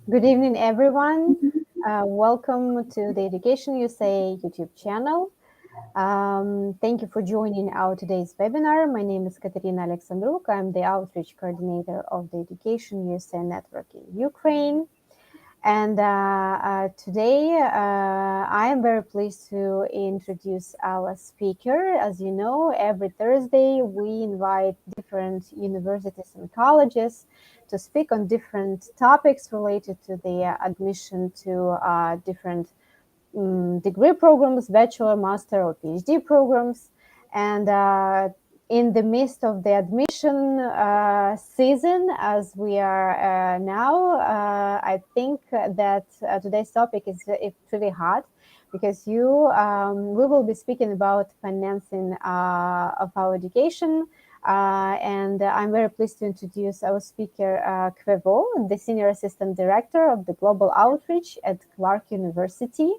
Good evening, everyone. Welcome to the EducationUSA YouTube channel. Thank you for joining our today's webinar. My name is Katerina Alexandruk. I'm the outreach coordinator of the EducationUSA network in Ukraine. And today I am very pleased to introduce our speaker. As you know, every Thursday we invite different universities and colleges to speak on different topics related to the admission to different degree programs, bachelor, master, or PhD programs. And in the midst of the admission season, as we are now, I think that today's topic is really hot because we will be speaking about financing of our education. And I'm very pleased to introduce our speaker, Kvevo, the Senior Assistant Director of the Global Outreach at Clark University.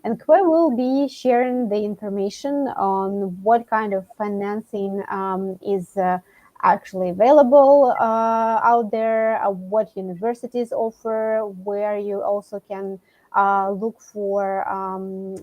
And Kwe will be sharing the information on what kind of financing is actually available out there, what universities offer, where you also can look for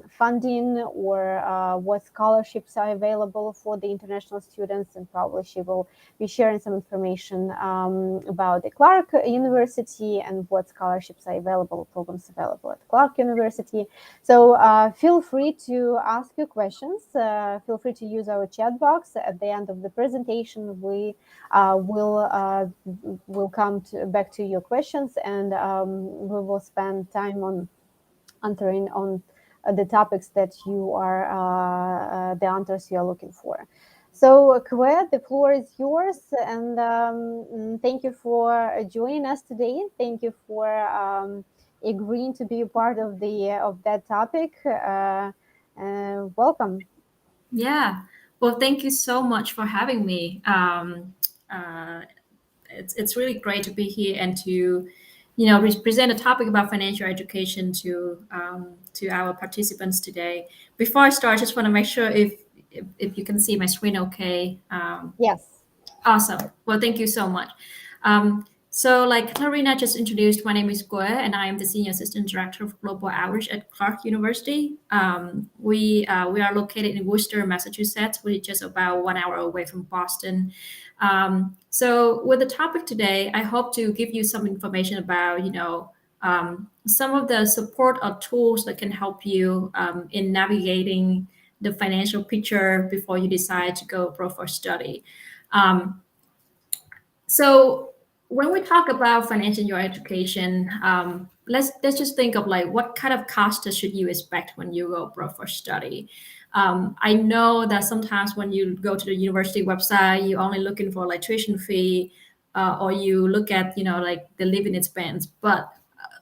funding or what scholarships are available for the international students. And probably she will be sharing some information about the Clark University and what scholarships are available, programs available at Clark University. So feel free to ask your questions. Feel free to use our chat box. At the end of the presentation, we will come back to your questions, and we will spend time on answering on the topics that you are the answers you are looking for. So, Kwe, the floor is yours, and thank you for joining us today. Thank you for agreeing to be a part of that topic. Welcome. Yeah. Well, thank you so much for having me. It's really great to be here and to, present a topic about financial education to our participants today. Before I start, I just want to make sure if you can see my screen, okay. Yes. Awesome. Well, thank you so much. So, like Clarina just introduced, my name is Gue, and I am the Senior Assistant Director of Global Outreach at Clark University. We are located in Worcester, Massachusetts, which is just about 1 hour away from Boston. So, with the topic today, I hope to give you some information about, some of the support or tools that can help you in navigating the financial picture before you decide to go abroad for study. So when we talk about financing your education, let's just think of like what kind of costs should you expect when you go abroad for study. I know that sometimes when you go to the university website, you're only looking for like tuition fee, or you look at like the living expense. But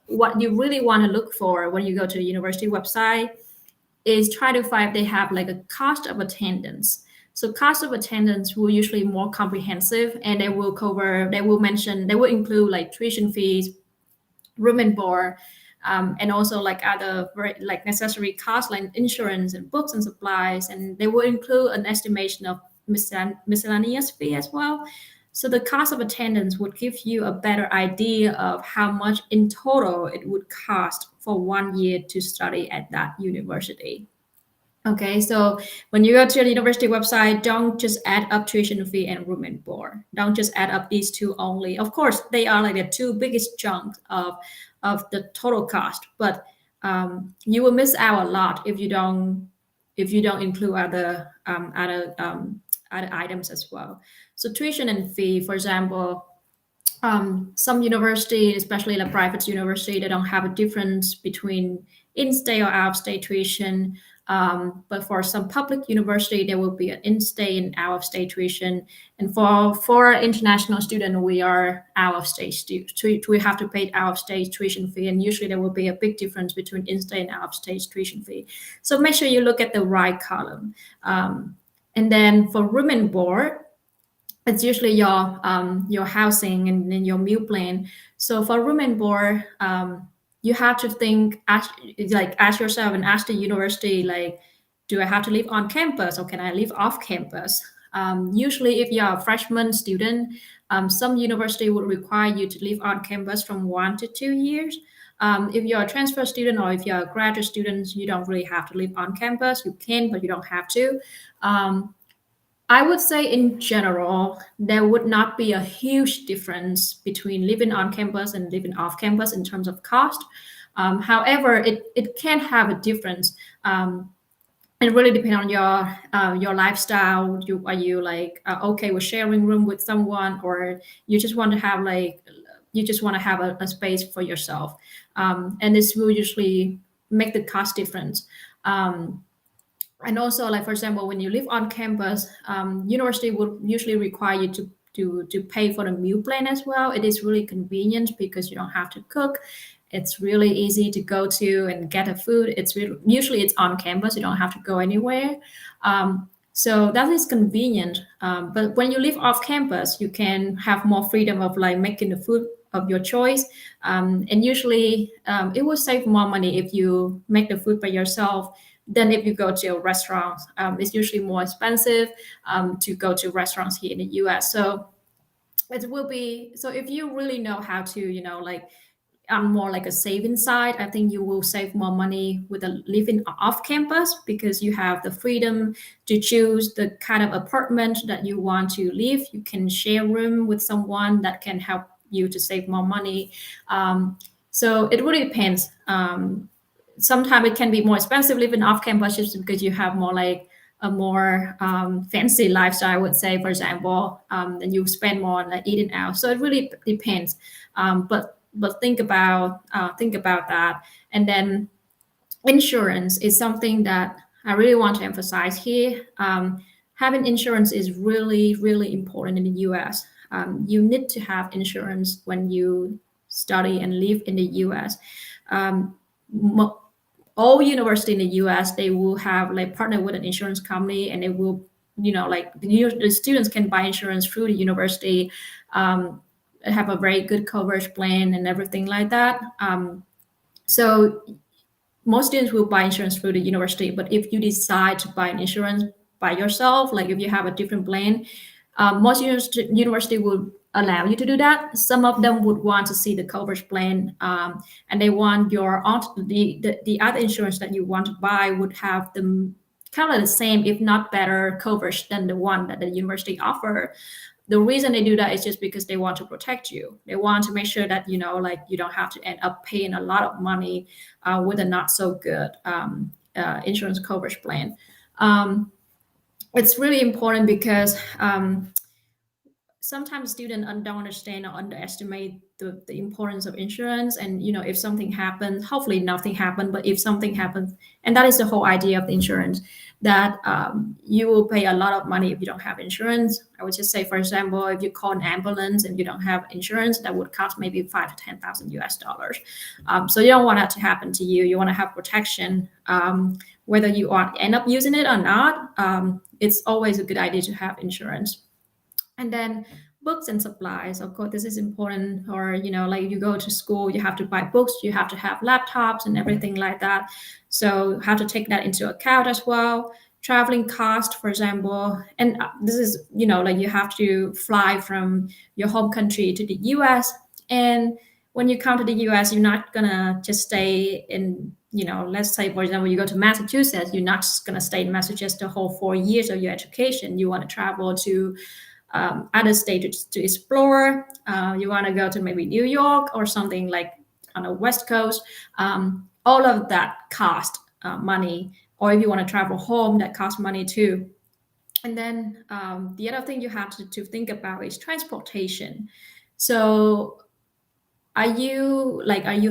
what you really want to look for when you go to the university website is try to find if they have like a cost of attendance. So cost of attendance will usually more comprehensive, and they will include like tuition fees, room and board, and also like other very like necessary costs like insurance and books and supplies, and they will include an estimation of miscellaneous fee as well. So the cost of attendance would give you a better idea of how much in total it would cost for 1 year to study at that university. Okay, so when you go to the university website, don't just add up tuition fee and room and board. Don't just add up these two only. Of course, they are like the two biggest chunks of the total cost, but you will miss out a lot if you don't include other items as well. So tuition and fee, for example, some university, especially like private university, they don't have a difference between in-state or out-of-state tuition. But for some public university, there will be an in-state and out-of-state tuition. And for international student, we are out-of-state. We have to pay out-of-state tuition fee, and usually there will be a big difference between in-state and out-of-state tuition fee. So make sure you look at the right column. And then for room and board, it's usually your housing and then your meal plan. So for room and board, you have to ask yourself and ask the university, like, do I have to live on campus or can I live off campus? Usually, if you're a freshman student, some university would require you to live on campus from 1 to 2 years. If you're a transfer student or if you're a graduate student, you don't really have to live on campus. You can, but you don't have to. I would say in general, there would not be a huge difference between living on campus and living off campus in terms of cost. However, it can have a difference. It really depends on your lifestyle. Are you like okay with sharing room with someone, or you just want to have a space for yourself, and this will usually make the cost difference. And also, like for example, when you live on campus, university would usually require you to pay for the meal plan as well. It is really convenient because you don't have to cook. It's really easy to go to and get the food. Usually it's on campus. You don't have to go anywhere. So that is convenient. But when you live off campus, you can have more freedom of like making the food of your choice. And usually it will save more money if you make the food by yourself than if you go to a restaurant. It's usually more expensive to go to restaurants here in the US. So it will be, so if you really know how to, like on more like a saving side, I think you will save more money with a living off campus because you have the freedom to choose the kind of apartment that you want to live. You can share room with someone that can help you to save more money. So it really depends. Sometimes it can be more expensive living off campus just because you have more like a more fancy lifestyle, I would say, for example, and you spend more on like eating out. So it really depends. But think about that. And then insurance is something that I really want to emphasize here. Having insurance is really, really important in the US. You need to have insurance when you study and live in the US. All university in the US, they will have like partner with an insurance company, and they will, like the students can buy insurance through the university, have a very good coverage plan and everything like that. So most students will buy insurance through the university, but if you decide to buy an insurance by yourself, like if you have a different plan, most university will allow you to do that. Some of them would want to see the coverage plan, and they want the other insurance that you want to buy would have the kind of the same, if not better, coverage than the one that the university offer. The reason they do that is just because they want to protect you. They want to make sure that like you don't have to end up paying a lot of money with a not so good insurance coverage plan. It's really important because sometimes students don't understand or underestimate the importance of insurance. And if something happens, hopefully nothing happened, but if something happens, and that is the whole idea of the insurance, that you will pay a lot of money if you don't have insurance. I would just say, for example, if you call an ambulance and you don't have insurance, that would cost maybe $5,000 to $10,000 US. So you don't want that to happen to you. You want to have protection, whether you end up using it or not. It's always a good idea to have insurance. And then books and supplies, of course, this is important. Or like you go to school, you have to buy books, you have to have laptops and everything like that. So have to take that into account as well. Traveling cost, for example, and this is like you have to fly from your home country to the US. And when you come to the US, you're not gonna just stay in, let's say, for example, you go to Massachusetts, you're not just gonna stay in Massachusetts the whole 4 years of your education. You want to travel to other states to explore. You want to go to maybe New York or something like on the West Coast. All of that cost money. Or if you want to travel home, that costs money too. And then the other thing you have to think about is transportation. So are you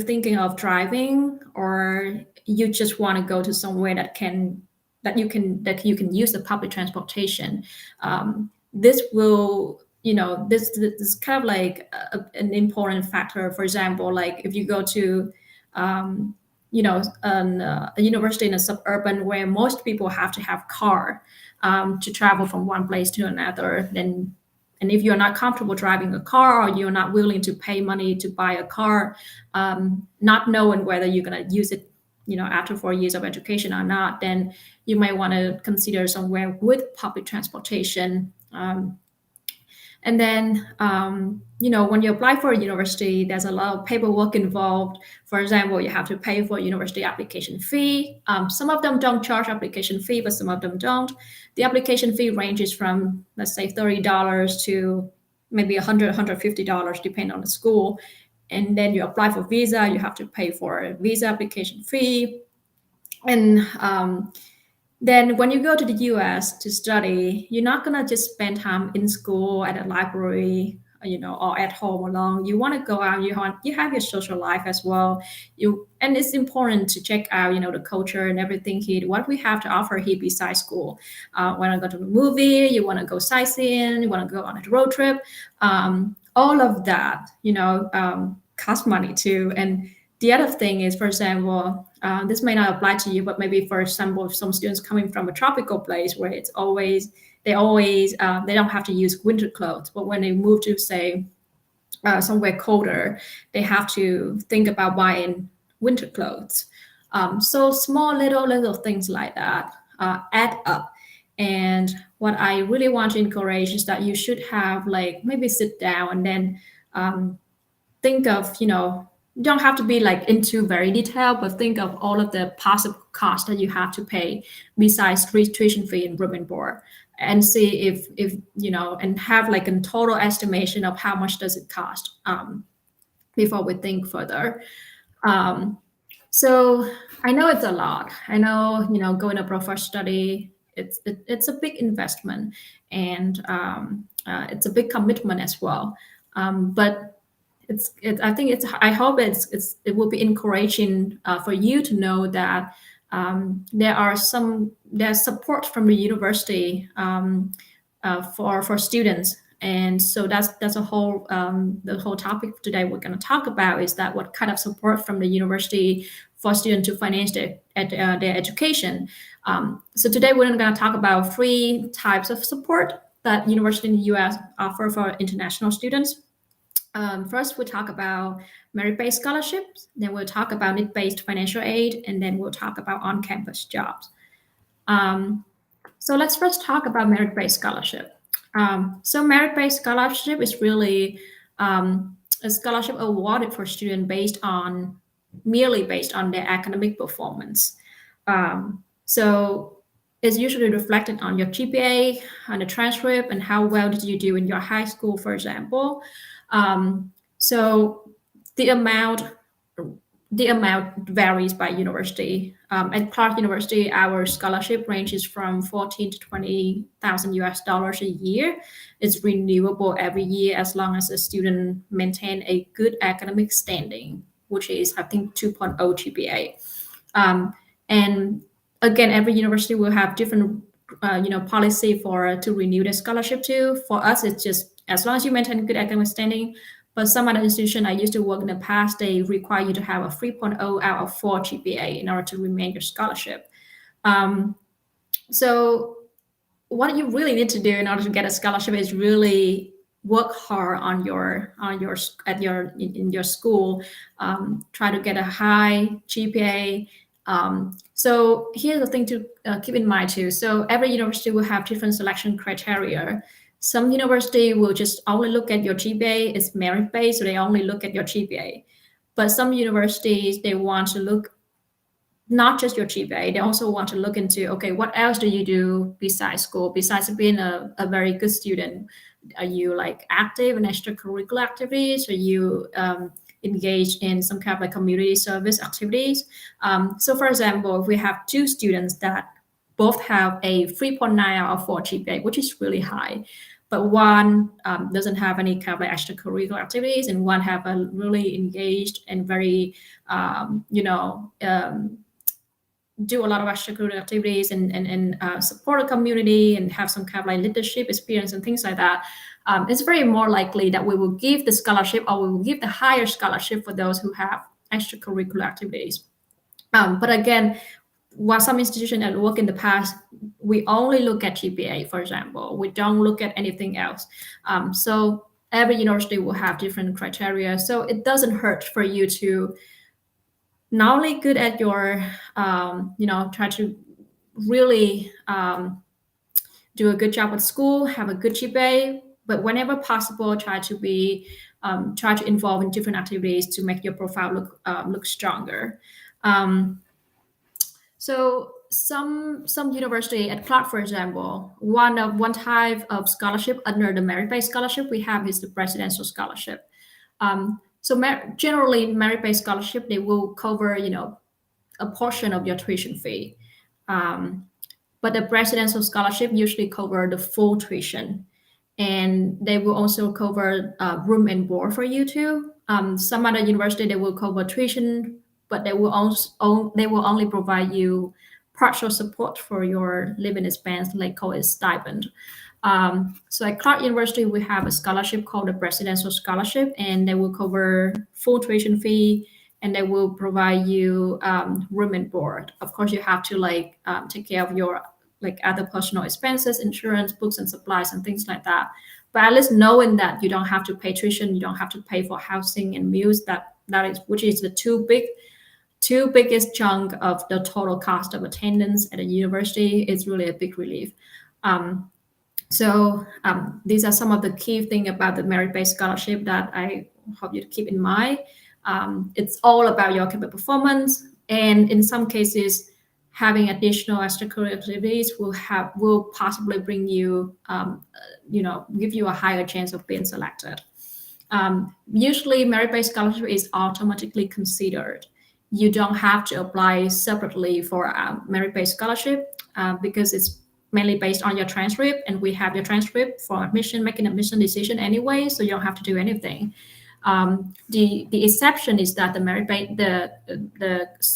thinking of driving, or you just want to go to somewhere that you can use the public transportation? This will, this is kind of like an important factor. For example, like if you go to a university in a suburban where most people have to have car to travel from one place to another, and if you're not comfortable driving a car, or you're not willing to pay money to buy a car, not knowing whether you're going to use it, after 4 years of education or not, then you might want to consider somewhere with public transportation. And then, when you apply for a university, there's a lot of paperwork involved. For example, you have to pay for university application fee. Some of them don't charge application fee, but some of them don't. The application fee ranges from, let's say, $30 to maybe $100, $150, depending on the school. And then you apply for visa, you have to pay for a visa application fee. And then when you go to the US to study, you're not gonna just spend time in school at a library, or at home alone. You want to go out. You have your social life as well. And it's important to check out, the culture and everything here. What we have to offer here besides school. Want to go to the movie? You want to go sightseeing? You want to go on a road trip? All of that, cost money too. And the other thing is, for example, this may not apply to you, but maybe for example, some students coming from a tropical place where they don't have to use winter clothes, but when they move to, say, somewhere colder, they have to think about buying winter clothes. So small little things like that add up. And what I really want to encourage is that you should have, like, maybe sit down and then think of, you don't have to be like into very detail, but think of all of the possible costs that you have to pay besides tuition fee and room and board, and see if and have like a total estimation of how much does it cost before we think further. So I know it's a lot. I know, going abroad for study, it's a big investment, and it's a big commitment as well. But I hope it will be encouraging for you to know that there's support from the university for students. And so that's the whole topic today we're going to talk about, is that what kind of support from the university for students to finance their education. So today we're going to talk about 3 types of support that university in the US offer for international students. First, we'll talk about merit-based scholarships, then we'll talk about need-based financial aid, and then we'll talk about on-campus jobs. So let's first talk about merit-based scholarship. So merit-based scholarship is really a scholarship awarded for students merely based on their academic performance. So it's usually reflected on your GPA, on the transcript, and how well did you do in your high school, for example. So the amount varies by university. At Clark University, our scholarship ranges from 14 to 20,000 US dollars a year. It's renewable every year as long as a student maintain a good academic standing, which is, I think, 2.0 GPA. And again, every university will have different policy to renew the scholarship too. For us, it's just as long as you maintain good academic standing. But some other institution I used to work in the past, they require you to have a 3.0 out of 4 GPA in order to remain your scholarship. So what you really need to do in order to get a scholarship is really work hard in your school. Try to get a high GPA. So here's the thing to keep in mind too. So every university will have different selection criteria. Some university will just only look at your GPA. It's merit-based, so they only look at your GPA. But some universities, they want to look not just your GPA, they also want to look into, okay, what else do you do besides school, besides being a very good student? Are you like active in extracurricular activities? Are you engaged in some kind of like community service activities? So for example, if we have 2 students that both have a 3.9 out of 4 GPA, which is really high, but one doesn't have any kind of like extracurricular activities, and one have a really engaged and very, do a lot of extracurricular activities and support a community and have some kind of like leadership experience and things like that. It's very more likely that we will give the scholarship, or we will give the higher scholarship for those who have extracurricular activities. But again, while some institutions that work in the past, we only look at GPA, for example. We don't look at anything else. So every university will have different criteria. So it doesn't hurt for you to not only good at your, try to really do a good job at school, have a good GPA, but whenever possible, try to involve in different activities to make your profile look stronger. Um, so some university at Clark, for example, one type of scholarship under the merit-based scholarship we have is the presidential scholarship. Generally, merit-based scholarship, they will cover a portion of your tuition fee. Um, but the presidential scholarship usually cover the full tuition, and they will also cover room and board for you too. Some other university they will cover tuition, but they will only provide you partial support for your living expense, like call it stipend. So at Clark University, we have a scholarship called the Presidential Scholarship, and they will cover full tuition fee, and they will provide you room and board. Of course, you have to take care of your other personal expenses, insurance, books and supplies, and things like that. But at least knowing that you don't have to pay tuition, you don't have to pay for housing and meals, which is the two biggest chunk of the total cost of attendance at a university, is really a big relief. These are some of the key things about the merit-based scholarship that I hope you to keep in mind. It's all about your academic performance, and in some cases, having additional extracurricular activities will possibly bring you, give you a higher chance of being selected. Usually, merit-based scholarship is automatically considered. You don't have to apply separately for a merit-based scholarship because it's mainly based on your transcript, and we have your transcript for making admission decision anyway, so you don't have to do anything. The exception is that the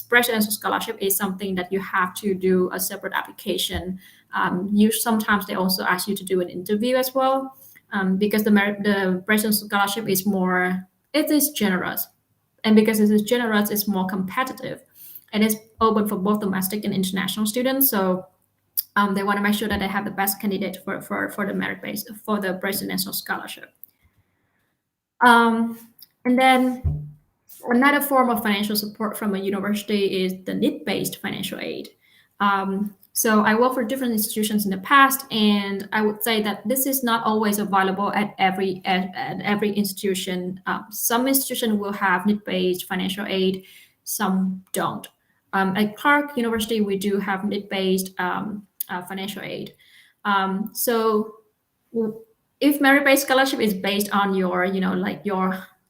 presidential scholarship is something that you have to do a separate application. Sometimes they also ask you to do an interview as well, because the presidential scholarship is generous, and because it is generous, it's more competitive, and it's open for both domestic and international students. So they want to make sure that they have the best candidate for the merit-based for the presidential scholarship. And then another form of financial support from a university is the need-based financial aid. So I worked for different institutions in the past, and I would say that this is not always available at every institution. Some institutions will have need-based financial aid, some don't. At Clark University, we do have need-based financial aid. So if merit-based scholarship is based on your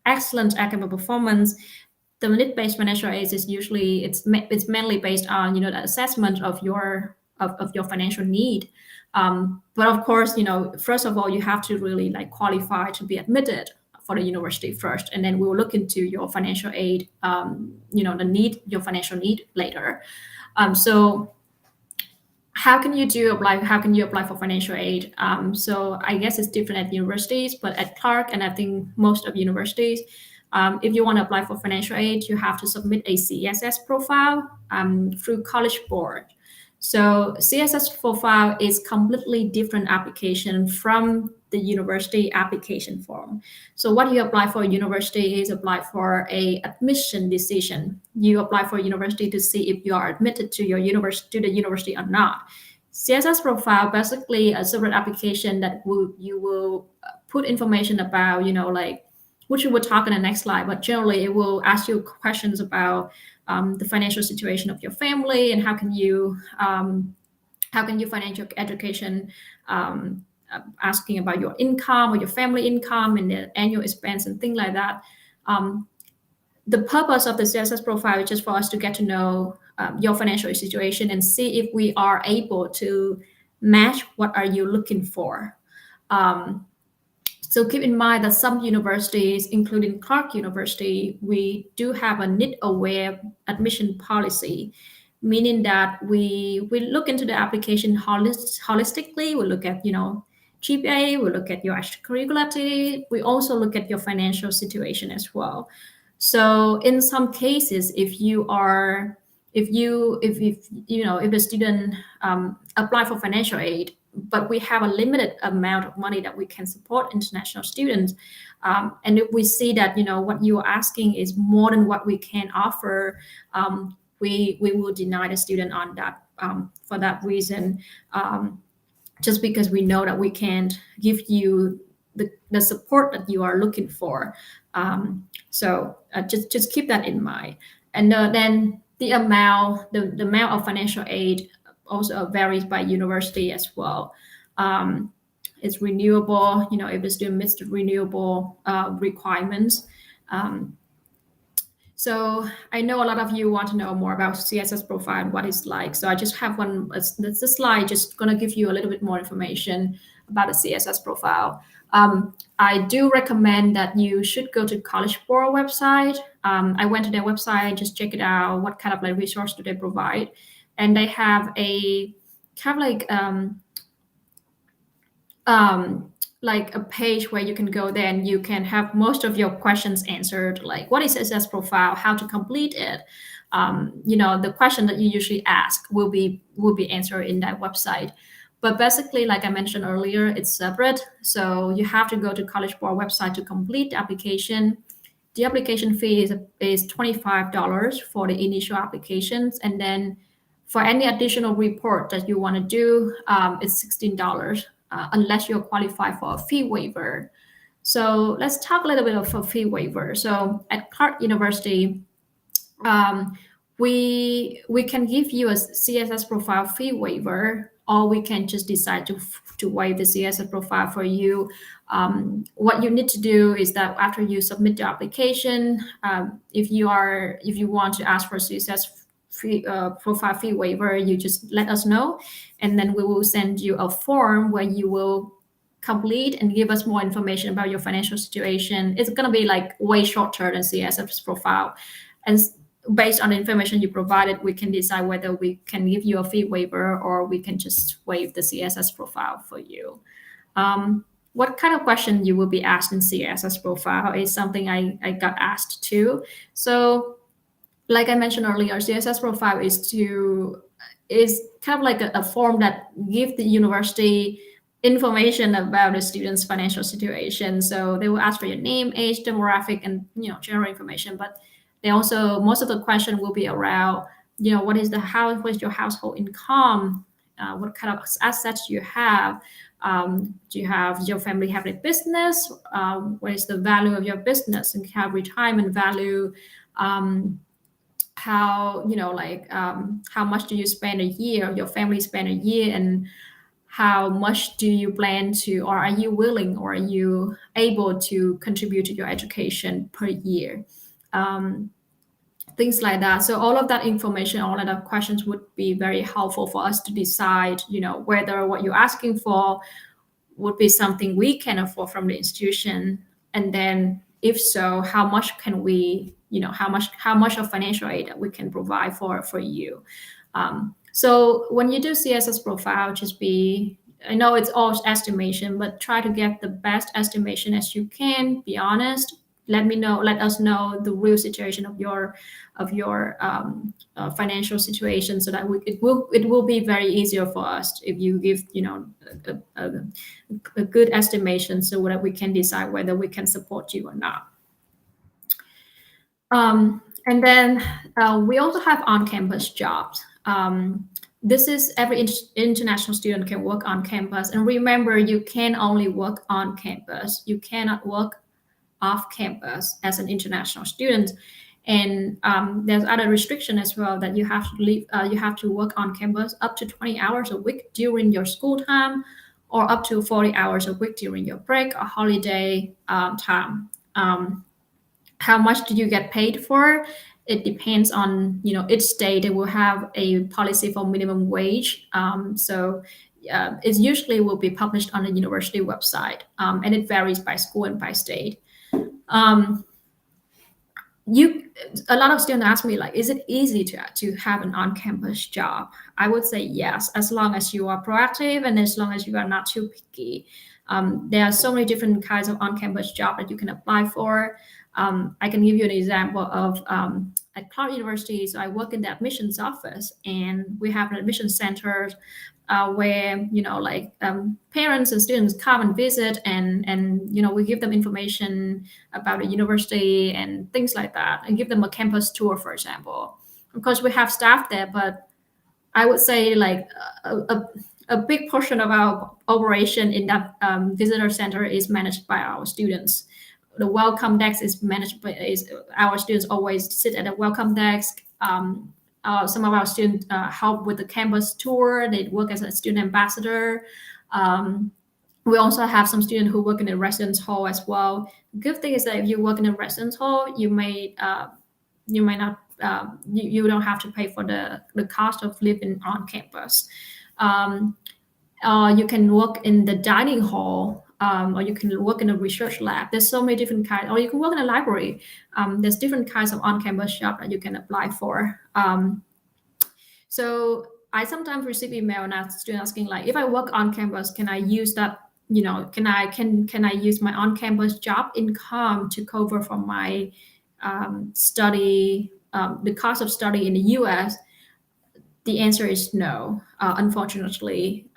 excellent academic performance, the need-based financial aid is usually it's mainly based on the assessment of your financial need. But of course, first of all, you have to really qualify to be admitted for the university first, and then we will look into your financial aid, your financial need later. So how can you apply for financial aid? So I guess it's different at universities, but at Clark, and I think most of universities, if you want to apply for financial aid, you have to submit a CSS profile through College Board. So CSS profile is completely different application from the university application form. So what you apply for a university is apply for a admission decision. You apply for a university to see if you are admitted to the university or not. CSS profile basically a separate application that you will put information about, which we will talk in the next slide, but generally it will ask you questions about the financial situation of your family, and how can you finance your education, asking about your income or your family income and the annual expense and things like that. The purpose of the CSS profile is just for us to get to know your financial situation and see if we are able to match what are you looking for. So keep in mind that some universities, including Clark University, we do have a need-aware admission policy, meaning that we look into the application holistically. We look at GPA, we look at your extracurricular activity. We also look at your financial situation as well. So in some cases, if the student apply for financial aid, but we have a limited amount of money that we can support international students, and if we see that what you are asking is more than what we can offer, we will deny the student on that for that reason, just because we know that we can't give you the support that you are looking for. So just keep that in mind. And then the amount of financial aid also varies by university as well. It's renewable, if the student meets the renewable requirements. So I know a lot of you want to know more about CSS Profile and what it's like. So I just have this slide just going to give you a little bit more information about the CSS Profile. I do recommend that you should go to College Board website. I went to their website, just check it out. What kind of resource do they provide? And they have a kind of like a page where you can go there and you can have most of your questions answered, like what is CSS Profile, how to complete it. The question that you usually ask will be answered in that website. But basically, like I mentioned earlier, it's separate. So you have to go to College Board website to complete the application. The application fee is $25 for the initial applications. And then for any additional report that you want to do, it's $16, unless you're qualified for a fee waiver. So let's talk a little bit of a fee waiver. So at Clark University, we can give you a CSS Profile fee waiver, or we can just decide to waive the CSS Profile for you. What you need to do is that after you submit the application, if you want to ask for CSS profile fee waiver, you just let us know, and then we will send you a form where you will complete and give us more information about your financial situation. It's going to be like way shorter than CSS Profile, and based on the information you provided, we can decide whether we can give you a fee waiver or we can just waive the CSS Profile for you. What kind of question you will be asked in CSS Profile is something I got asked too. So like I mentioned earlier, CSS Profile is kind of like a form that gives the university information about the student's financial situation. So they will ask for your name, age, demographic, and general information. But they also, most of the question will be around, what is your household income? What kind of assets you have? Do you have your family have a business? What is the value of your business? And have retirement value? How much do you spend a year, your family spend a year, and how much do you plan to, or are you willing, or are you able to contribute to your education per year? Things like that. So all of that information, all of the questions would be very helpful for us to decide, whether what you're asking for would be something we can afford from the institution, and then if so, how much can we, how much of financial aid that we can provide for you. So when you do CSS Profile, I know it's all estimation, but try to get the best estimation as you can. Be honest. Let us know the real situation of your financial situation, so that it will be very easier for us if you give a good estimation, so that we can decide whether we can support you or not. And then we also have on-campus jobs. This is every international student can work on campus. And remember, you can only work on campus. You cannot work off campus as an international student. And there's other restriction as well, that you have to work on campus up to 20 hours a week during your school time, or up to 40 hours a week during your break or holiday time. How much do you get paid for? It depends on, each state. They will have a policy for minimum wage. So it usually will be published on the university website, and it varies by school and by state. A lot of students ask me, is it easy to have an on-campus job? I would say yes, as long as you are proactive and as long as you are not too picky. There are so many different kinds of on-campus jobs that you can apply for. I can give you an example of at Clark University. So I work in the admissions office, and we have an admission center where parents and students come and visit, and we give them information about the university and things like that, and give them a campus tour, for example. Of course, we have staff there, but I would say a big portion of our operation in that visitor center is managed by our students. The welcome desk is managed by our students always sit at a welcome desk. Some of our students help with the campus tour. They work as a student ambassador. We also have some students who work in the residence hall as well. The good thing is that if you work in a residence hall, you may not you don't have to pay for the cost of living on campus. You can work in the dining hall, or you can work in a research lab. There's so many different kinds, or you can work in a library. There's different kinds of on-campus job that you can apply for. So I sometimes receive email and students asking like, if I work on campus, can I use that? Can I use my on-campus job income to cover for my study, the cost of study in the U.S.? The answer is no, unfortunately.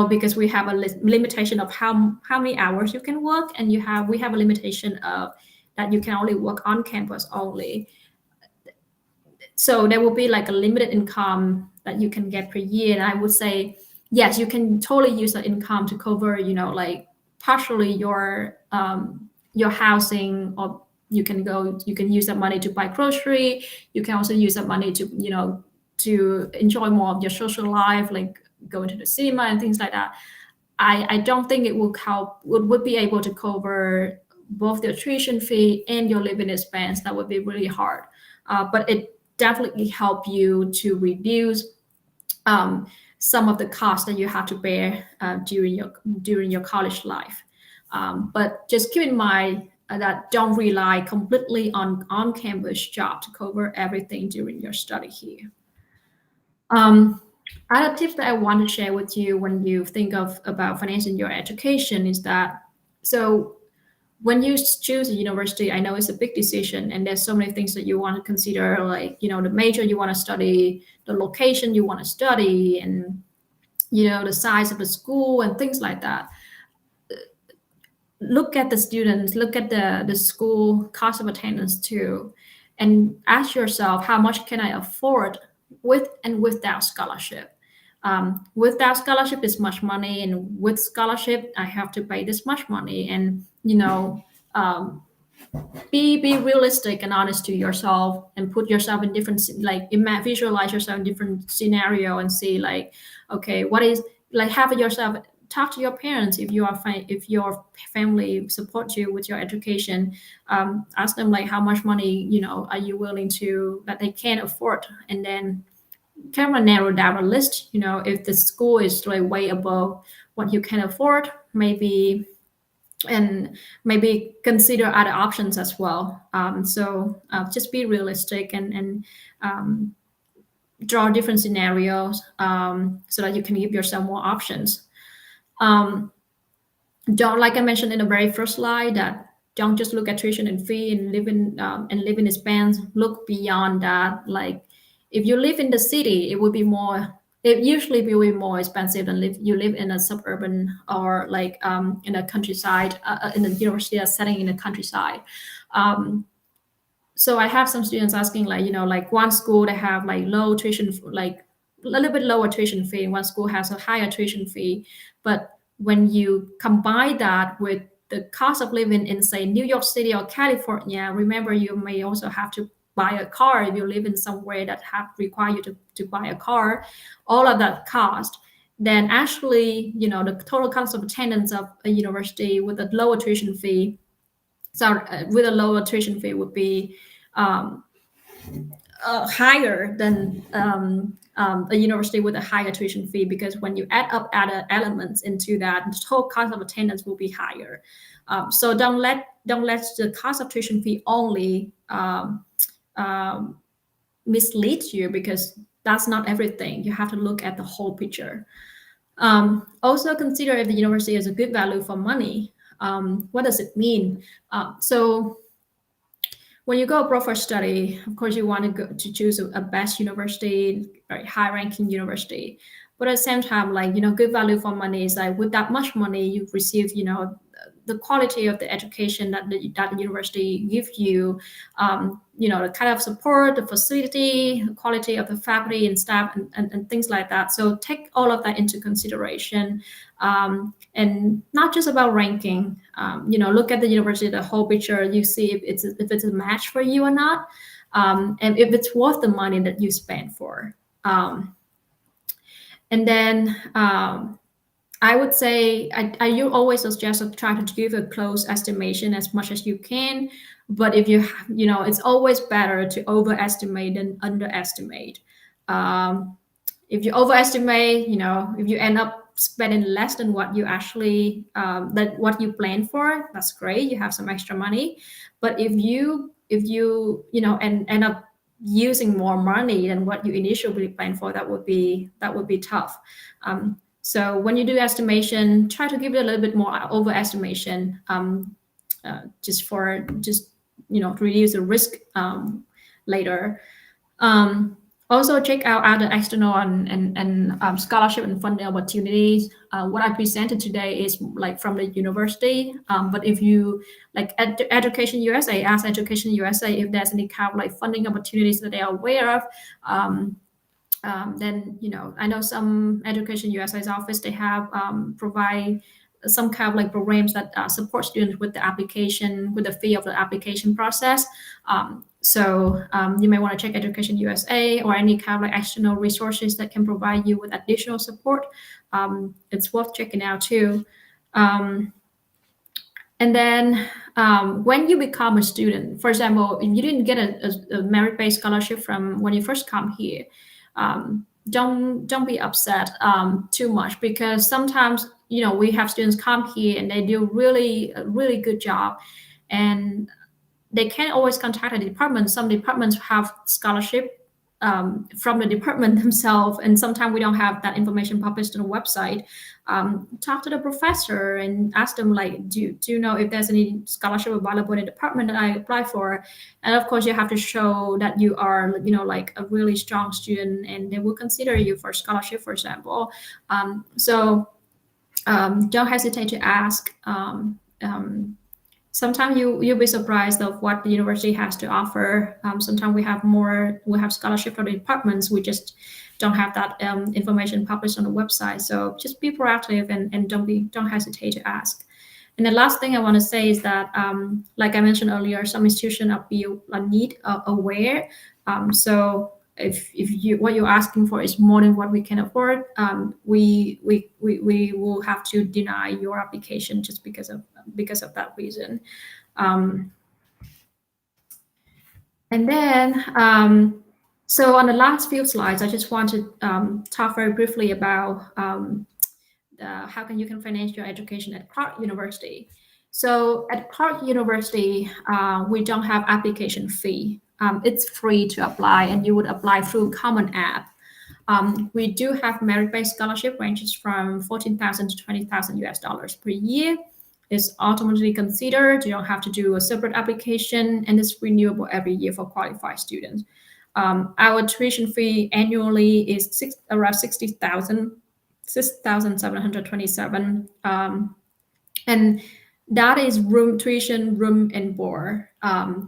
Because we have a limitation of how many hours you can work, and we have a limitation of that you can only work on campus only. So there will be like a limited income that you can get per year. And I would say, yes, you can totally use the income to cover, like partially your housing, or you can use that money to buy grocery. You can also use that money to enjoy more of your social life, like going to the cinema and things like that. I don't think it would be able to cover both your tuition fee and your living expense. That would be really hard. But it definitely help you to reduce some of the costs that you have to bear during your college life. But just keep in mind that don't rely completely on-campus job to cover everything during your study here. Other tips that I want to share with you when you think about financing your education is that, so when you choose a university, I know it's a big decision, and there's so many things that you want to consider, like the major you want to study, the location you want to study, and the size of the school and things like that. Look at the students, look at the school cost of attendance too, and ask yourself, how much can I afford with and without scholarship? Without scholarship is much money, and with scholarship I have to pay this much money. And be realistic and honest to yourself, and put yourself in different, like visualize yourself in different scenario, and see like, okay, what is, like, have yourself talk to your parents if if your family supports you with your education. Ask them like, how much money are you willing to, that they can afford, and then kind of narrow down a list. If the school is like way above what you can afford, maybe consider other options as well. So just be realistic, and draw different scenarios, so that you can give yourself more options. Don't, like I mentioned in the very first slide, that don't just look at tuition and fee and living expense. Look beyond that. Like, if you live in the city, it usually will be more expensive than you live in a suburban, or like in a countryside, in a university setting in the countryside. So I have some students asking like, like one school they have like low tuition, like a little bit lower tuition fee, and one school has a higher tuition fee. But when you combine that with the cost of living in, say, New York City or California, remember you may also have to buy a car if you live in somewhere that require you to buy a car, all of that cost, then actually, the total cost of attendance of a university with a lower tuition fee, with a lower tuition fee would be higher than a university with a higher tuition fee, because when you add up other elements into that, the total cost of attendance will be higher. So don't let the cost of tuition fee only mislead you, because that's not everything. You have to look at the whole picture. Also consider if the university has a good value for money. What does it mean? So when you go abroad for study, of course, you want to choose a best university, very high-ranking university. But at the same time, like, good value for money is like, with that much money, you receive, the quality of the education that the university gives you, the kind of support, the facility, the quality of the faculty and staff, and things like that. So take all of that into consideration, and not just about ranking. Look at the university, the whole picture. You see if it's a match for you or not, and if it's worth the money that you spend for. And then I would say you always suggest to try to give a close estimation as much as you can. But if it's always better to overestimate than underestimate. If you overestimate, if you end up spending less than what you actually what you plan for, that's great. You have some extra money. But if you and end up using more money than what you initially planned for, that would be tough. So when you do estimation, try to give it a little bit more overestimation, just to reduce the risk later. Also check out other external and scholarship and funding opportunities. What I presented today is like from the university, but if you like Education USA, ask Education USA if there's any kind of like funding opportunities that they are aware of. Then I know some Education USA's office, they have provide some kind of like programs that support students with the application, with the fee of the application process. So you may want to check Education USA or any kind of like external resources that can provide you with additional support. It's worth checking out too. And then when you become a student, for example, if you didn't get a merit-based scholarship from when you first come here, don't be upset too much, because sometimes we have students come here and they do a really good job, and they can't always contact the department. Some departments have scholarship from the department themselves, and sometimes we don't have that information published on the website. Talk to the professor and ask them, like, do you know if there's any scholarship available in the department that I apply for? And of course you have to show that you are like a really strong student, and they will consider you for scholarship, for example. So don't hesitate to ask. Sometimes you'll be surprised of what the university has to offer. Sometimes we have scholarship for the departments. We just don't have that information published on the website. So just be proactive and don't hesitate to ask. And the last thing I want to say is that, like I mentioned earlier, some institutions are need aware. So if what you're asking for is more than what we can afford, we will have to deny your application just because of that reason. And then so on the last few slides, I just want to talk very briefly about how you can finance your education at Clark University. So at Clark University, we don't have application fee. It's free to apply, and you would apply through Common App. We do have merit-based scholarship, ranges from $14,000 to $20,000 per year. It's automatically considered. You don't have to do a separate application, and it's renewable every year for qualified students. Our tuition fee annually is around $6,727, and that is tuition, room, and board.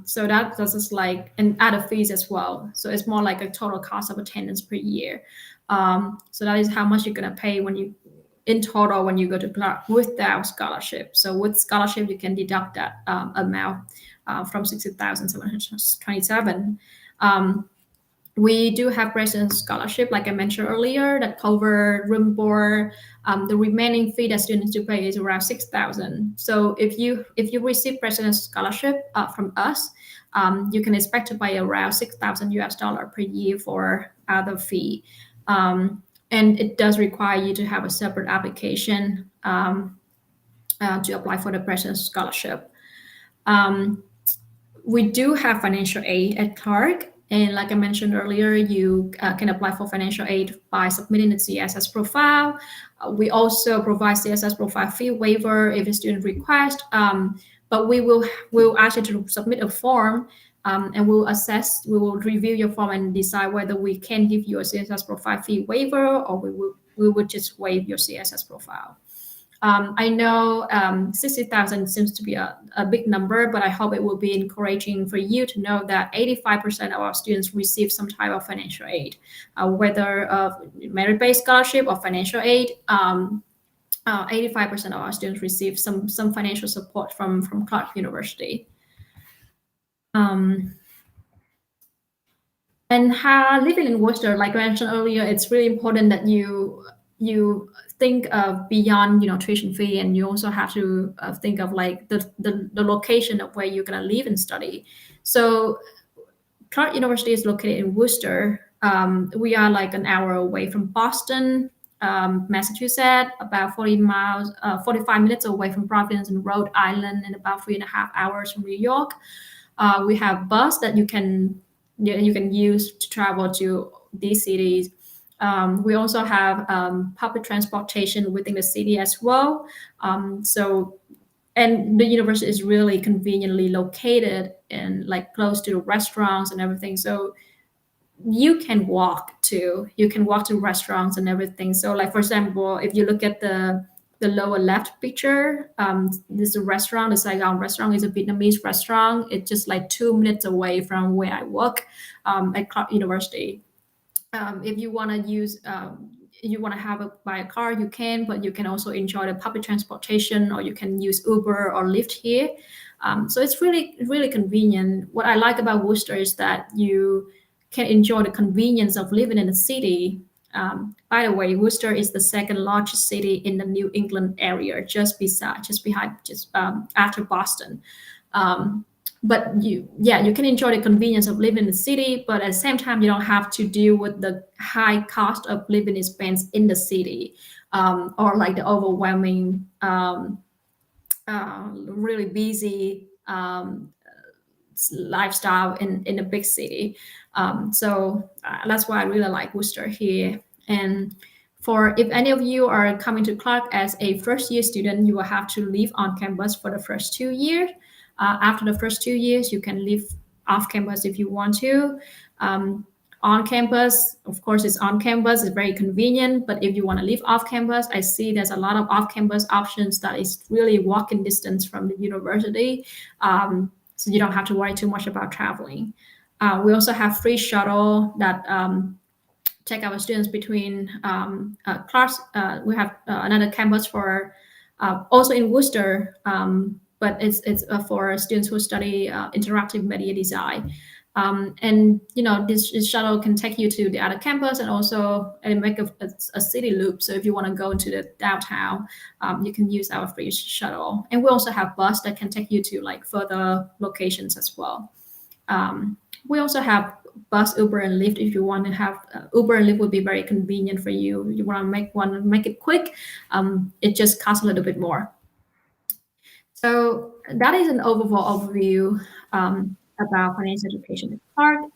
So that is like, and other fees as well. So it's more like a total cost of attendance per year. So that is how much you're gonna pay in total when you go to Clark without scholarship. So with scholarship, you can deduct that amount from $60,727. We do have residence scholarship, like I mentioned earlier, that cover room, board. The remaining fee that students do pay is around $6,000. So if you receive residence scholarship from us, you can expect to pay around $6,000 per year for other fee. And it does require you to have a separate application to apply for the residence scholarship. We do have financial aid at Clark. And like I mentioned earlier, you can apply for financial aid by submitting the CSS profile. We also provide CSS profile fee waiver if a student requests, but we'll ask you to submit a form, and we will review your form and decide whether we can give you a CSS profile fee waiver, or we will just waive your CSS profile. I know 60,000 seems to be a big number, but I hope it will be encouraging for you to know that 85% of our students receive some type of financial aid, whether merit-based scholarship or financial aid. 85% of our students receive some financial support from Clark University. And how living in Worcester, like I mentioned earlier, it's really important that you think of beyond tuition fee, and you also have to think of like the location of where you're gonna live and study. So Clark University is located in Worcester. We are like an hour away from Boston, Massachusetts, about 45 minutes away from Providence and Rhode Island, and about 3.5 hours from New York. We have bus that you can use to travel to these cities. We also have public transportation within the city as well. And the university is really conveniently located and like close to the restaurants and everything. So you can walk to restaurants and everything. So like, for example, if you look at the lower left picture, this is a restaurant, the Saigon restaurant is a Vietnamese restaurant. It's just like 2 minutes away from where I work at Clark University. If you want to buy a car, you can, but you can also enjoy the public transportation, or you can use Uber or Lyft here. So it's really convenient. What I like about Worcester is that you can enjoy the convenience of living in a city. By the way, Worcester is the second largest city in the New England area, just after Boston. But you can enjoy the convenience of living in the city, but at the same time you don't have to deal with the high cost of living expense in the city, or like the overwhelming really busy lifestyle in a big city. So that's why I really like Worcester here. And for if any of you are coming to Clark as a first year student, you will have to live on campus for the first 2 years. After the first 2 years, you can live off campus if you want to. On campus, of course, it's on campus, it's very convenient. But if you want to live off campus, I see there's a lot of off campus options that is really walking distance from the university. So you don't have to worry too much about traveling. We also have free shuttle that take our students between class. We have another campus for also in Worcester, but it's for students who study interactive media design. And this shuttle can take you to the other campus, and also make a city loop. So if you want to go into the downtown, you can use our free shuttle. And we also have bus that can take you to like further locations as well. We also have bus, Uber, and Lyft. If you want to have Uber and Lyft, would be very convenient for you. You want to make it quick. It just costs a little bit more. So that is an overall overview about financial education at Clark.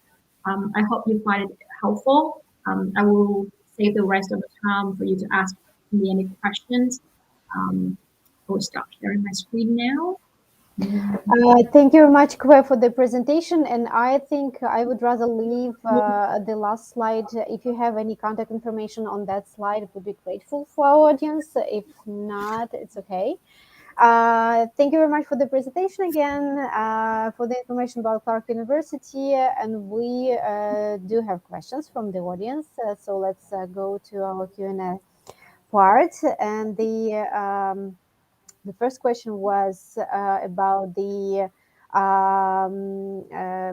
I hope you find it helpful. I will save the rest of the time for you to ask me any questions. I will stop sharing my screen now. Thank you very much, Kwe, for the presentation. And I think I would rather leave the last slide. If you have any contact information on that slide, it would be grateful for our audience. If not, it's okay. Thank you very much for the presentation again, for the information about Clark University. And we do have questions from the audience. So let's go to our Q&A part. And the first question was about the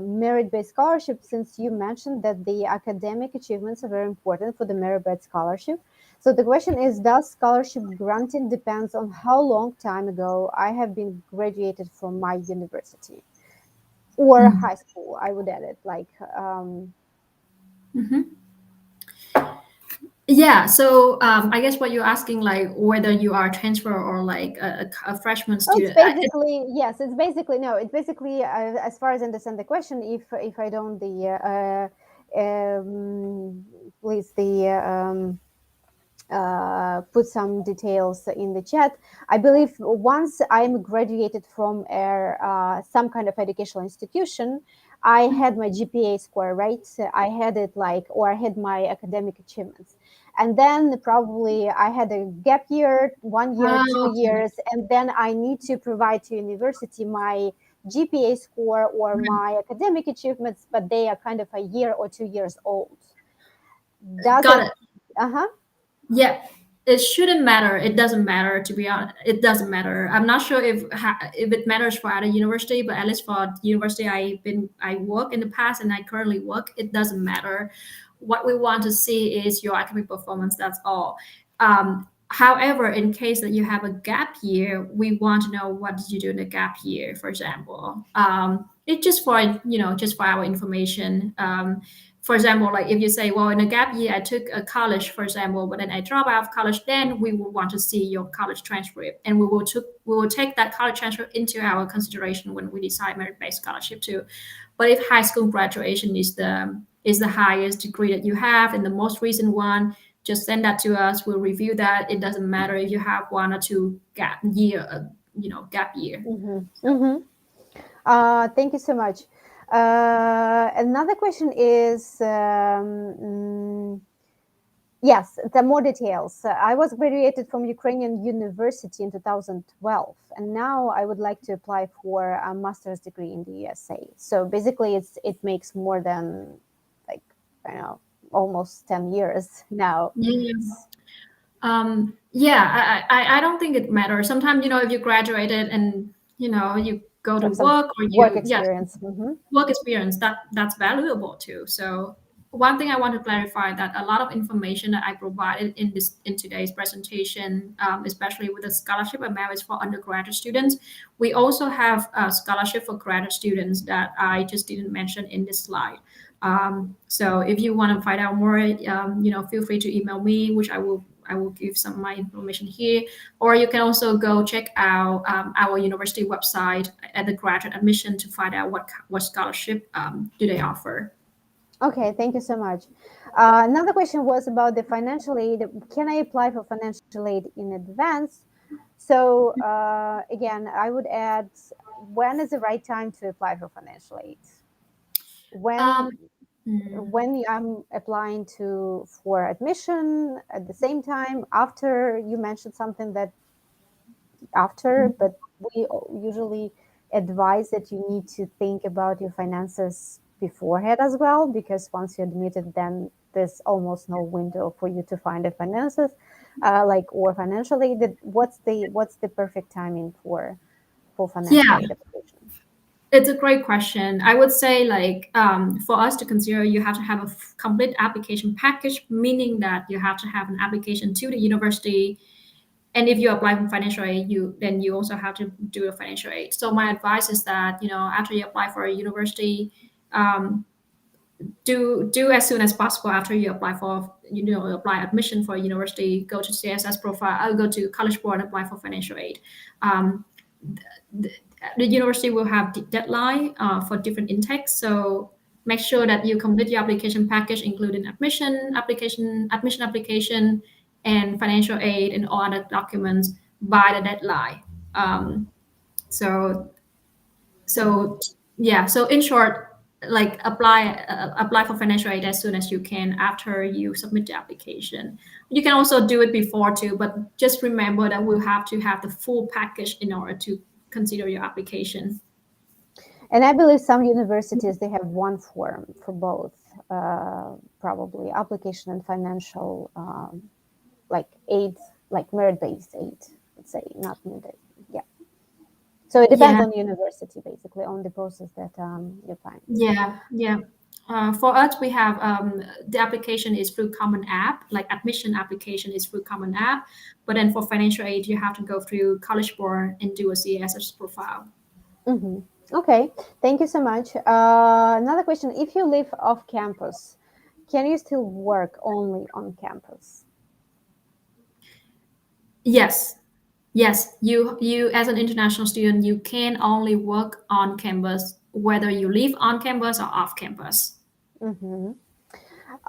merit-based scholarship, since you mentioned that the academic achievements are very important for the merit-based scholarship. So the question is, does scholarship granting depends on how long time ago I have been graduated from my university or high school? I would add it like. Yeah, so I guess what you're asking, like whether you are a transfer or like a freshman student. It's basically yes. It's basically no. It's basically as far as I understand the question. If I don't please put some details in the chat. I believe once I'm graduated from some kind of educational institution, I had my GPA score, right? So I had it like, or I had my academic achievements. And then probably I had a gap year, 1 year, two Okay. years, and then I need to provide to university my GPA score or my academic achievements, but they are kind of a year or 2 years old. Does Got it? it. Uh huh. Yeah, it shouldn't matter. It doesn't matter, to be honest. It doesn't matter. I'm not sure if it matters for other university, but at least for the university I work in the past and I currently work, it doesn't matter. What we want to see is your academic performance. That's all. However, in case that you have a gap year, we want to know what did you do in the gap year, for example. It's just for just for our information. For example, like if you say, well, in a gap year, I took a college, for example, but then I dropped out of college, then we will want to see your college transcript, and we will take that college transcript into our consideration when we decide merit-based scholarship too. But if high school graduation is the highest degree that you have and the most recent one, just send that to us. We'll review that. It doesn't matter if you have 1 or 2 gap year. Mm-hmm. Mm-hmm. Thank you so much. Another question is yes, the more details. I was graduated from Ukrainian university in 2012, and now I would like to apply for a master's degree in the USA. So basically, it makes more than like I don't know almost 10 years now Yeah. Yeah, I don't think it matters. Sometimes, if you graduated and, you go to of some work or work yes, experience. Mm-hmm. work experience, that's valuable too. So one thing I want to clarify that a lot of information that I provided in today's presentation, especially with the scholarship amount is for undergraduate students. We also have a scholarship for graduate students that I just didn't mention in this slide. So if you want to find out more, feel free to email me, which I will give some of my information here, or you can also go check out our university website at the graduate admission to find out what scholarship do they offer. Okay, thank you so much. Another question was about the financial aid. Can I apply for financial aid in advance? So again, I would add, when is the right time to apply for financial aid? Um, When mm, when I'm applying to for admission at the same time after you mentioned something that after, but we usually advise that you need to think about your finances beforehand as well, because once you're admitted, then there's almost no window for you to find a finances, like or financially. That what's the perfect timing for financial yeah, aid application? it's a great question. I would say, like, for us to consider, you have to have a complete application package, meaning that you have to have an application to the university. And if you apply for financial aid, you also have to do a financial aid. So my advice is that, after you apply for a university, um, do as soon as possible after you apply for apply admission for a university. Go to CSS Profile. I'll go to College Board and apply for financial aid. Um, the, the university will have deadline for different intakes, so make sure that you complete your application package, including admission application, and financial aid and all other documents by the deadline. Um, so Mhm. so yeah, so in short, like apply for financial aid as soon as you can after you submit the application. You can also do it before too, but just remember that we'll have to have the full package in order to consider your application. And I believe some universities they have one form for both, probably application and financial, like aid, like merit-based aid. Let's say not merit. Yeah. So it depends Yeah, on the university, basically, on the process that you're applying. yeah. For us, we have the application is through Common App, like admission application is through Common App, but then for financial aid, you have to go through College Board and do a CSS profile. Hmm. Okay, thank you so much. Another question: if you live off campus, can you still work only on campus? Yes, yes. You as an international student, you can only work on campus, whether you live on campus or off campus. Hmm.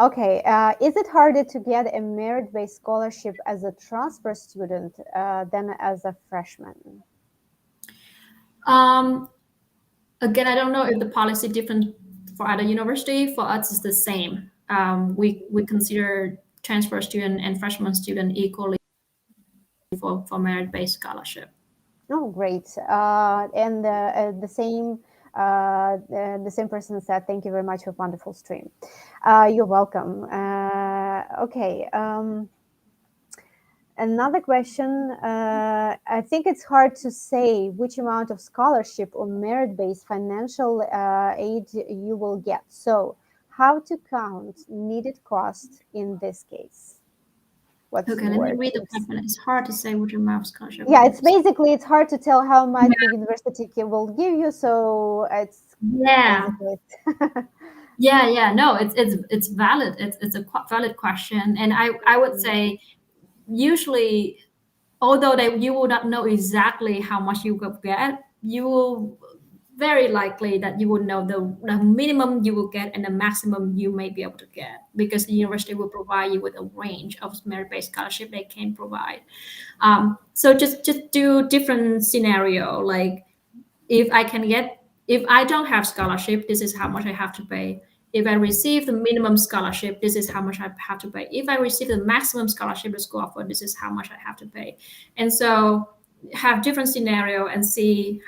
Okay, is it harder to get a merit-based scholarship as a transfer student than as a freshman? Um, Again, I don't know if the policy different for other university. For us, it's the same. We consider transfer student and freshman student equally for merit-based scholarship. Oh, great. And the same person said, "Thank you very much for wonderful stream." You're welcome. Okay. Another question. I think it's hard to say which amount of scholarship or merit-based financial aid you will get. So, how to count needed cost in this case? What's Okay, let me your read the tips? question. It's hard to say which amount of scholarship Yeah, will. it's basically it's hard to tell how much the university will give you. So it's Yeah, basically yeah. No, it's valid. It's a valid question, and I would say usually, although you will not know exactly how much you will get, you will very likely that you will know the minimum you will get and the maximum you may be able to get, because the university will provide you with a range of merit-based scholarship they can provide. So just do different scenario, like if I can get, if I don't have scholarship, this is how much I have to pay. If I receive the minimum scholarship, this is how much I have to pay. If I receive the maximum scholarship the school offer, this is how much I have to pay. And so have different scenario and see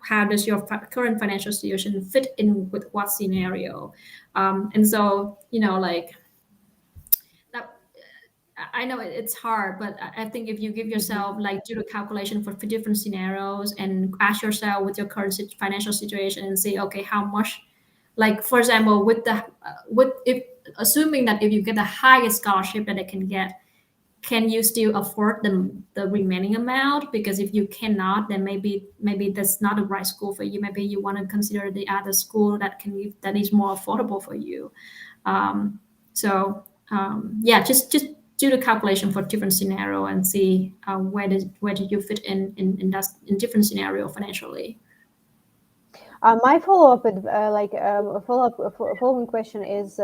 how does your current financial situation fit in with what scenario. And so, like that, I know it's hard, but I think if you give yourself, like, do the calculation for different scenarios and ask yourself with your current financial situation and say, okay, how much, like, for example, with the with if assuming that if you get the highest scholarship that they can get, can you still afford the remaining amount? Because if you cannot, then maybe that's not the right school for you. Maybe you want to consider the other school that can give, that is more affordable for you. um, yeah, just do the calculation for different scenario and see where did you fit in that, in different scenario financially. my follow-up with following question is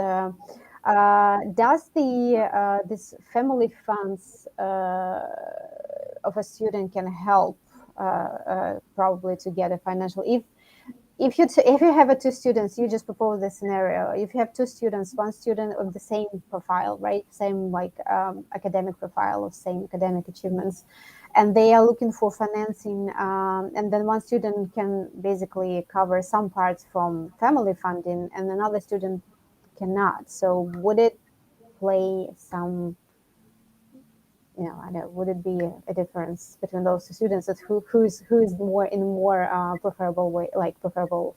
does the this family funds of a student can help probably to get a financial if you have two students, you just propose the scenario. If you have two students, one student of the same profile, right, same like academic profile of same academic achievements, and they are looking for financing, and then one student can basically cover some parts from family funding, and another student cannot. So would it play some, I know, would it be a difference between those two students? That who's more in more preferable way, like preferable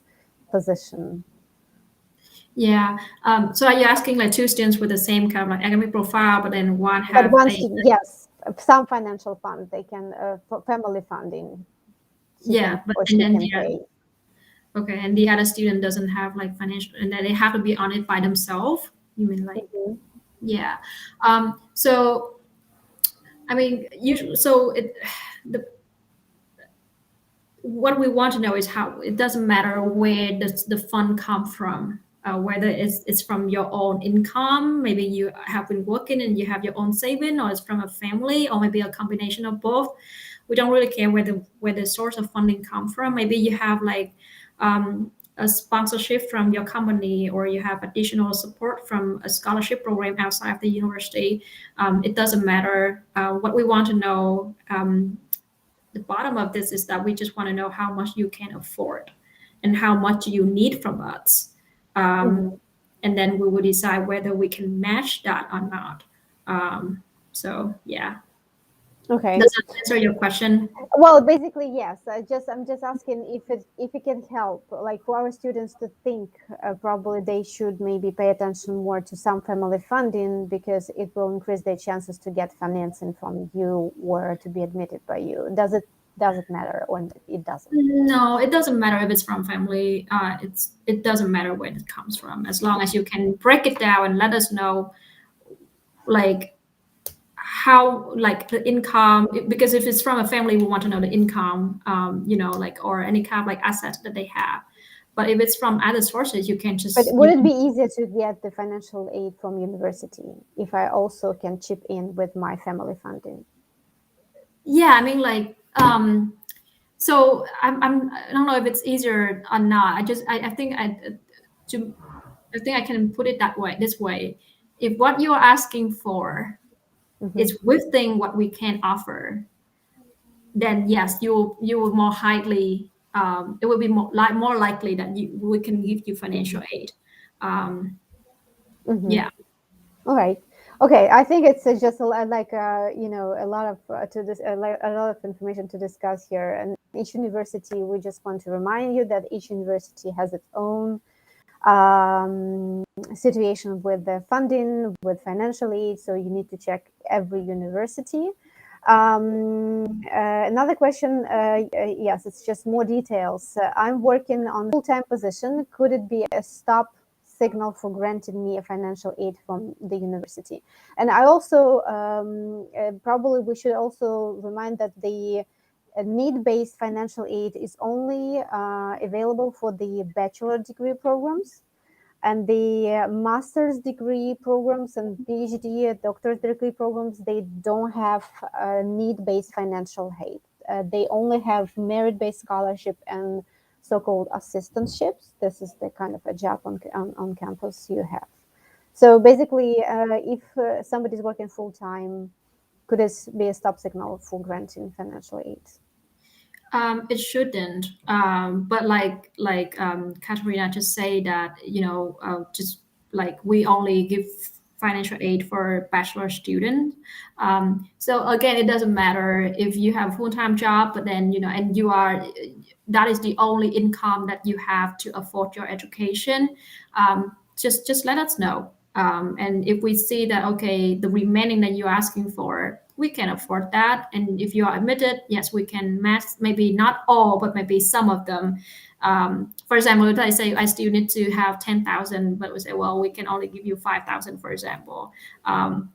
position? Yeah. So are you asking like two students with the same kind of like academic profile, but then one But have one a, student, yes, some financial fund they can for family funding, he can yeah, but or and she then can the pay. okay, and the other student doesn't have like financial, and then they have to be on it by themselves. You mean like, Mhm. yeah. So I mean, usually, so the what we want to know is how, it doesn't matter where the fund come from, whether it's from your own income, maybe you have been working and you have your own saving, or it's from a family, or maybe a combination of both. We don't really care where the source of funding come from. Maybe you have like a sponsorship from your company, or you have additional support from a scholarship program outside of the university. It doesn't matter. What we want to know, the bottom of this is that we just want to know how much you can afford and how much you need from us. Mhm. And then we will decide whether we can match that or not. So yeah, Okay. does that answer your question? Well, basically, yes. I'm just asking if it can help, like for our students to think, probably they should maybe pay attention more to some family funding because it will increase their chances to get financing from you or to be admitted by you. Does it matter or it doesn't? No, it doesn't matter if it's from family. It doesn't matter where it comes from, as long as you can break it down and let us know, like, how, like, the income, because if it's from a family we want to know the income, like, or any kind of like asset that they have. But if it's from other sources, you can But just would you it be can, easier to get the financial aid from university if I also can chip in with my family funding? yeah, I mean, like, So I don't know if it's easier or not. I think to I think I can put it that way, this way. If what you're asking for Hmm. is within what we can offer, then yes, you will more highly it will be more likely that we can give you financial aid. Um, Hmm. yeah. All right. Okay. I think it's just like a lot of a lot of information to discuss here. And each university, we just want to remind you that each university has its own situation with the funding, with financial aid. So you need to check every university. Another question, yes, it's just more details. I'm working on full-time position. Could it be a stop signal for granting me a financial aid from the university? And I also probably we should also remind that the need-based financial aid is only available for the bachelor degree programs, and the master's degree programs and PhD doctorate degree programs, they don't have need-based financial aid. They only have merit-based scholarship and so-called assistantships. This is the kind of a job on campus you have. So basically, if somebody's working full-time, could this be a stop signal for granting financial aid? It shouldn't. But Katerina just say that, just like we only give financial aid for bachelor students. So again, it doesn't matter if you have a full-time job, but then, and that is the only income that you have to afford your education. Just let us know. And if we see that, okay, the remaining that you're asking for, we can afford that. And if you are admitted, yes, we can match, maybe not all, but maybe some of them. For example, if I say I still need to have 10,000, but we say, well, we can only give you 5,000, for example. And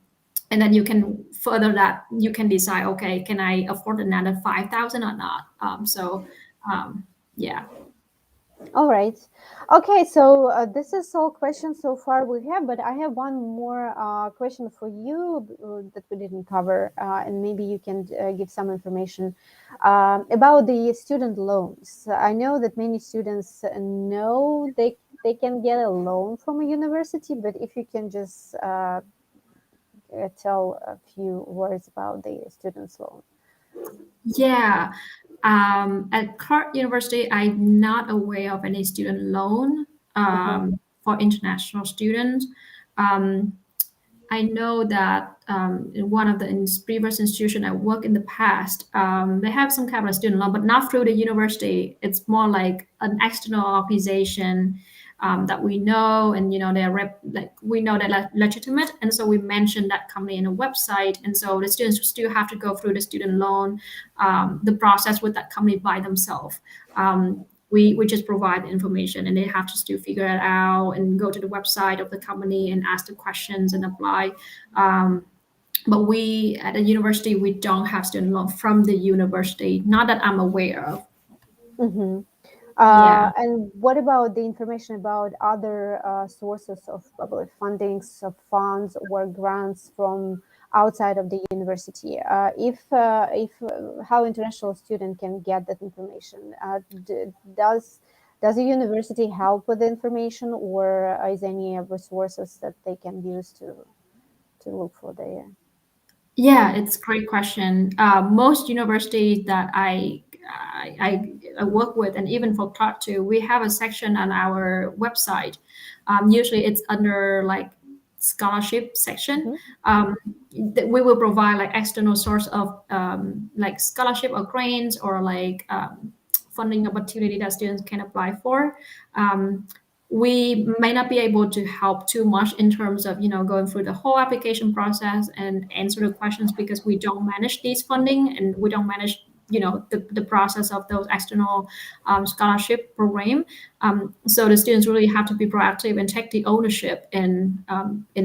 then you can further that, you can decide, okay, can I afford another 5,000 or not? Um, yeah. All right. Okay, so this is all questions so far we have, but I have one more question for you that we didn't cover, and maybe you can give some information about the student loans. I know that many students know they can get a loan from a university, but if you can just tell a few words about the students loan. Yeah. At Clark University, I'm not aware of any student loan Mm-hmm. for international students. Um, I know that in one of the previous institution I worked in the past, they have some kind of student loan, but not through the university. It's more like an external organization that we know, and they're like we know they're legitimate, and so we mentioned that company in a website, and so the students still have to go through the student loan, the process with that company by themselves. We just provide the information, and they have to still figure it out and go to the website of the company and ask the questions and apply. Um, but we at the university, we don't have student loan from the university, not that I'm aware of. Mm-hmm. Yeah. And what about the information about other sources of public fundings, of funds or grants from outside of the university? If how international student can get that information? Does the university help with the information, or is any resources that they can use to look for the? Yeah, it's a great question. Most universities that I work with, and even for part two, we have a section on our website. Usually, it's under like scholarship section. Mhm. Um, we will provide like external source of like scholarship or grants, or like funding opportunity that students can apply for. Um, we may not be able to help too much in terms of going through the whole application process and answer the questions, because we don't manage these funding, and we don't manage the process of those external scholarship program. So the students really have to be proactive and take the ownership in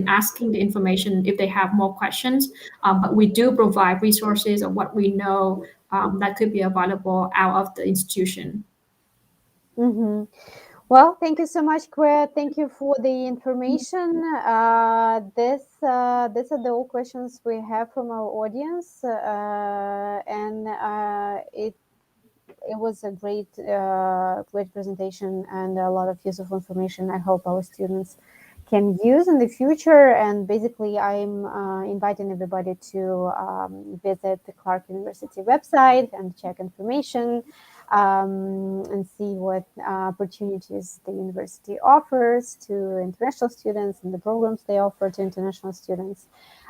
asking the information if they have more questions. But we do provide resources of what we know that could be available out of the institution. Mhm. Well, thank you so much, Claire. Thank you for the information. These are the all questions we have from our audience, and it was a great presentation and a lot of useful information. I hope our students can use in the future. And basically, I'm inviting everybody to visit the Clark University website and check information and see what opportunities the university offers to international students and the programs they offer to international students.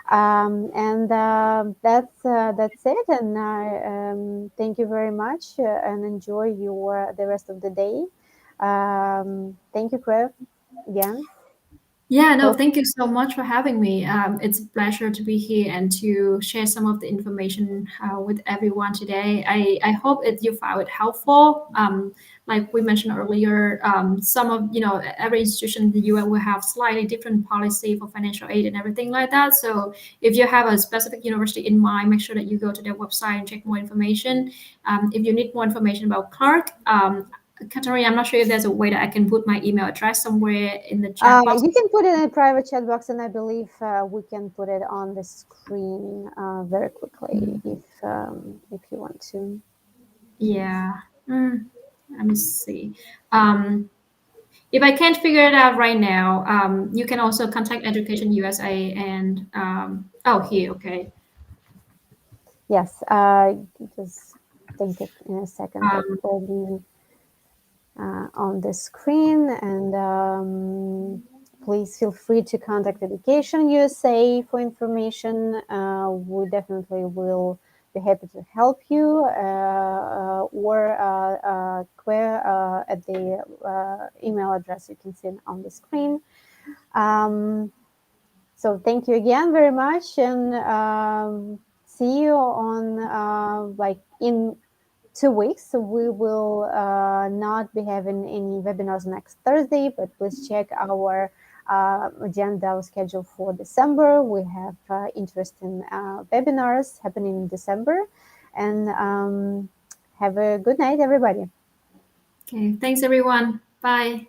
And that's it. And thank you very much and enjoy the rest of the day. Thank you, Craig, again. Yeah, no, Hope thank you so much for having me. It's a pleasure to be here and to share some of the information with everyone today. I hope that you found it helpful. Like we mentioned earlier, some of, every institution in the US will have slightly different policy for financial aid and everything like that. So if you have a specific university in mind, make sure that you go to their website and check more information. If you need more information about Clark, Katarina, I'm not sure if there's a way that I can put my email address somewhere in the chat box. you can put it in a private chat box, and I believe we can put it on the screen very quickly if you want to. Yeah. Let me see. If I can't figure it out right now, you can also contact Education USA and oh, here, okay. Yes, just think it in a second. I put it on the screen, and please feel free to contact Education USA for information. We definitely will be happy to help you, or at the email address you can see on the screen. So thank you again very much, and see you on in 2 weeks. So we will not be having any webinars next Thursday, but please check our agenda schedule for December. We have interesting webinars happening in December, and have a good night, everybody. Okay, thanks everyone. Bye.